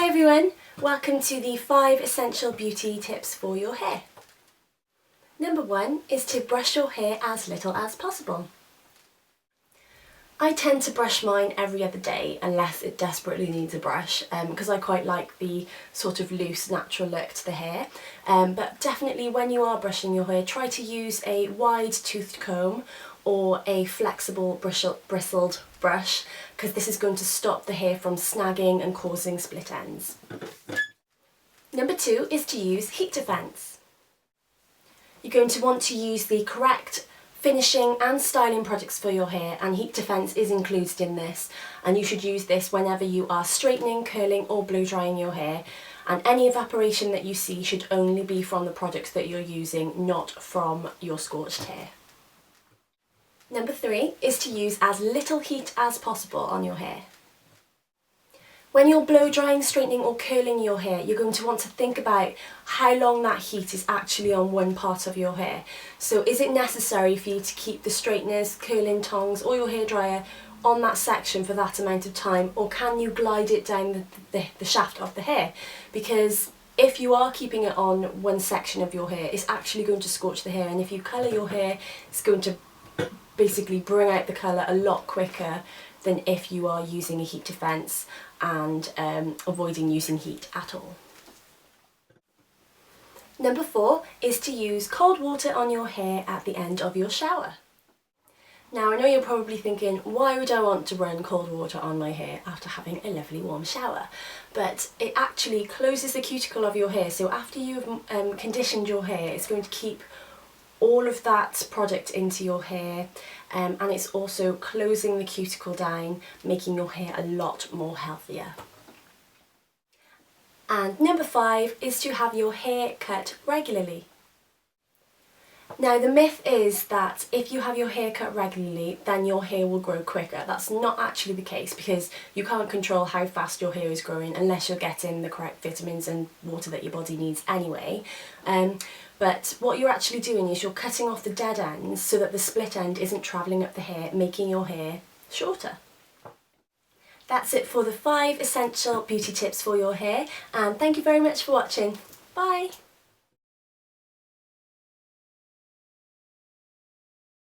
Hi everyone, welcome to the 5 essential beauty tips for your hair. Number 1 is to brush your hair as little as possible. I tend to brush mine every other day unless it desperately needs a brush because I quite like the sort of loose natural look to the hair, but definitely when you are brushing your hair, try to use a wide toothed comb or a flexible bristled brush, because this is going to stop the hair from snagging and causing split ends. Number 2 is to use heat defence. You're going to want to use the correct finishing and styling products for your hair, and heat defence is included in this, and you should use this whenever you are straightening, curling or blow drying your hair, and any evaporation that you see should only be from the products that you're using, not from your scorched hair. Number 3 is to use as little heat as possible on your hair. When you're blow drying, straightening or curling your hair, you're going to want to think about how long that heat is actually on one part of your hair. So is it necessary for you to keep the straighteners, curling tongs or your hairdryer on that section for that amount of time, or can you glide it down the shaft of the hair? Because if you are keeping it on one section of your hair, it's actually going to scorch the hair, and if you colour your hair, it's going to basically bring out the colour a lot quicker than if you are using a heat defence and avoiding using heat at all. Number 4 is to use cold water on your hair at the end of your shower. Now I know you're probably thinking, why would I want to run cold water on my hair after having a lovely warm shower? But it actually closes the cuticle of your hair, so after you've conditioned your hair, it's going to keep all of that product into your hair, and it's also closing the cuticle down, making your hair a lot more healthier. And number 5 is to have your hair cut regularly. Now the myth is that if you have your hair cut regularly, then your hair will grow quicker. That's not actually the case, because you can't control how fast your hair is growing unless you're getting the correct vitamins and water that your body needs anyway. But what you're actually doing is you're cutting off the dead ends so that the split end isn't travelling up the hair, making your hair shorter. That's it for the 5 essential beauty tips for your hair, and thank you very much for watching. Bye!